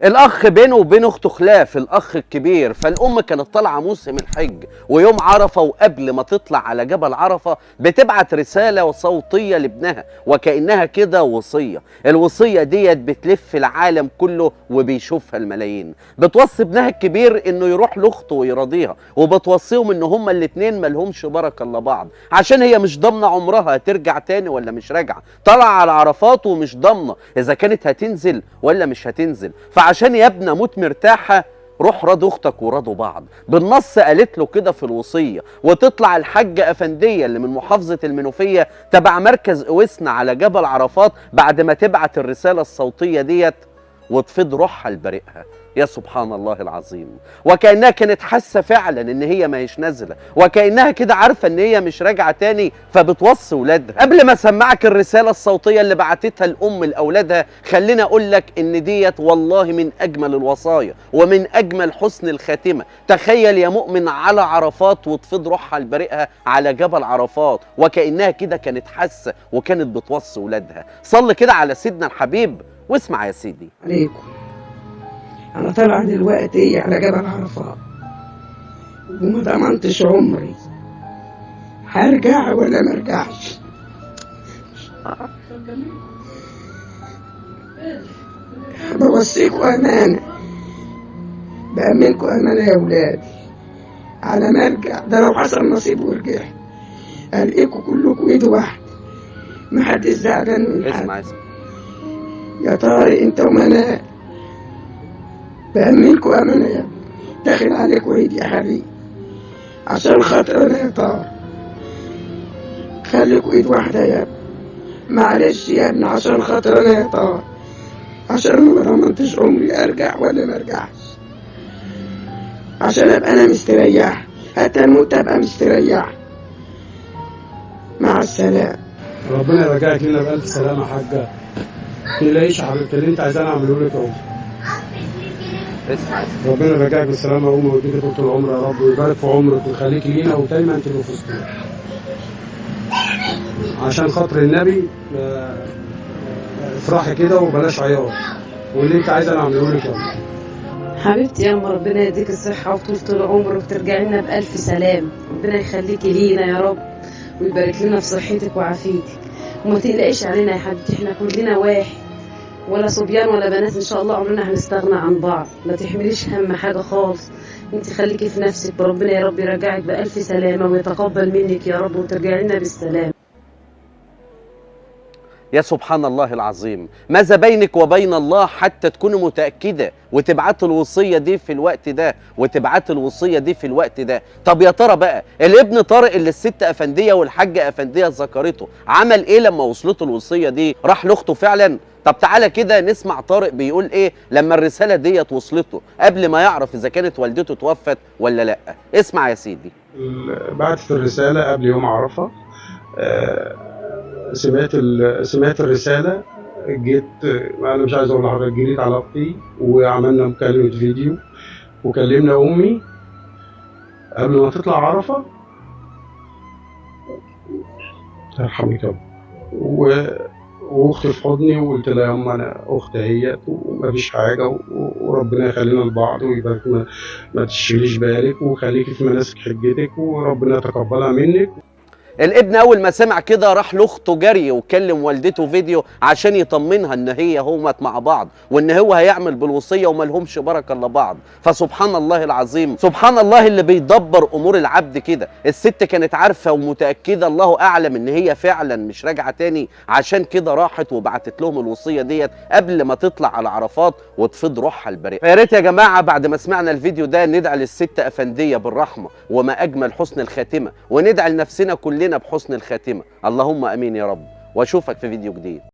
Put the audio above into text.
الاخ بينه وبين اخته خلاف، الاخ الكبير. فالام كانت طالعه موسم الحج ويوم عرفه، وقبل ما تطلع على جبل عرفه بتبعت رساله صوتيه لابنها وكانها كده وصيه. الوصيه ديت بتلف العالم كله وبيشوفها الملايين. بتوصي ابنها الكبير انه يروح لاخته ويراضيها، وبتوصيهم ان هما الاتنين مالهمش بركه الا بعض، عشان هي مش ضامنه عمرها هترجع تاني ولا مش راجعه. طالعه على عرفات ومش ضامنه اذا كانت هتنزل ولا مش هتنزل. عشان يا ابني اموت مرتاحه، روح راضي اختك وراضوا بعض. بالنص قالت له كده في الوصيه. وتطلع الحاجه افنديه اللي من محافظه المنوفيه تبع مركز اوسنا على جبل عرفات بعد ما تبعت الرساله الصوتيه ديت وتفيض روحها لبريئها. يا سبحان الله العظيم. وكأنها كانت حاسة فعلا ان هي ما هيش نازلة، وكأنها كده عارفة ان هي مش راجعة تاني، فبتوصي ولادها. قبل ما اسمعك الرسالة الصوتية اللي بعتتها الام لاولادها، خليني اقول لك ان ديت والله من اجمل الوصايا ومن اجمل حسن الخاتمة. تخيل يا مؤمن على عرفات وتفيض روحها لبريئها على جبل عرفات، وكأنها كده كانت حاسة وكانت بتوصي ولادها. صل كده على سيدنا الحبيب واسمع يا سيدي. عليكم، أنا طالعة دلوقتي على جبل عرفات وما ضمنتش عمري هرجع ولا ما ارجعش. بوصيكم أمانة، بأمنكم أمانة يا ولادي على ما ارجع. ده لو حصل نصيب ورجعت ألاقيكم كلكم إيد واحدة، محدش زعلان من حد. اسمع يا طارق انت ومنال، بأمنكم أمانة يا ابني، داخل عليكم عيد يا حبيبي، عشان خاطر أنا يا طارق خليكوا إيد واحدة يا ابني، معلش يا ابني عشان خاطر أنا يا طارق، عشان أنا ما ضمنتش عمري أرجع ولا ما أرجعش، عشان أبقى أنا مستريح، حتى أموت أبقى مستريح. مع السلامة. ربنا يرجعك لنا بألف سلامة يا حاجة. تلاقيش حبيبتي اللي انت عايزاه اعمله لك اهو. اسمع ربنا يرجعك بالسلامه يا امي ويديك طول العمر يا رب، ويبارك في عمرك ويخليكي لينا ودايما تبقى في وسطنا. عشان خاطر النبي افرحي كده وبلاش عياط، واللي انت عايزاه انا اعمله لك اهو. حبيبتي يا ام، ربنا يديك الصحه وطول العمر وترجعي لنا بألف سلام. ربنا يخليكي لينا يا رب ويبارك لنا في صحتك وعافيتك، وما تقلقيش علينا يا حبيبتي، احنا كلنا واحد، ولا صبيان ولا بنات ان شاء الله عمرنا هنستغنى عن بعض. ما تحمليش هم حاجه خالص، انت خليكي في نفسك، وربنا يا رب يرجعك بألف سلامه ويتقبل منك يا رب وترجعي لنا بالسلام. يا سبحان الله العظيم. ماذا بينك وبين الله حتى تكوني متأكدة وتبعت الوصية دي في الوقت ده وتبعت الوصية دي في الوقت ده؟ طب يا ترى بقى الابن طارق اللي الست أفندية والحاجة أفندية ذكرته عمل ايه لما وصلته الوصية دي؟ راح لاخته فعلا؟ طب تعالى كده نسمع طارق بيقول ايه لما الرسالة ديت وصلته قبل ما يعرف اذا كانت والدته توفت ولا لا. اسمع يا سيدي. بعتت الرسالة قبل يوم عرفة، سمعت الرسالة، جيت انا مش عايز اقول لحضرتك، جريت على اختي وعملنا مكالمة فيديو وكلمنا امي قبل ما تطلع عرفة، يرحمك يا رب، واختي في حضني وقلت لها يما انا اخت اهيت ومفيش حاجه وربنا يخلينا لبعض ويبارك، ما تشيليش بالك وخليكي في مناسك حجتك وربنا يتقبلها منك. الابن اول ما سمع كده راح لاخته جري وكلم والدته فيديو عشان يطمنها ان هي همت مع بعض وان هو هيعمل بالوصيه وما لهمش بركه الا بعض. فسبحان الله العظيم، سبحان الله اللي بيدبر امور العبد كده. الست كانت عارفه ومتاكده الله اعلم ان هي فعلا مش راجعه تاني، عشان كده راحت وبعتت لهم الوصيه ديت قبل ما تطلع على عرفات وتفيض روحها البريئه. فيا ريت يا جماعه بعد ما سمعنا الفيديو ده ندعي للست افنديه بالرحمه وما اجمل حسن الخاتمه، وندعي لنفسنا كلنا بحسن الخاتمة. اللهم امين يا رب، واشوفك في فيديو جديد.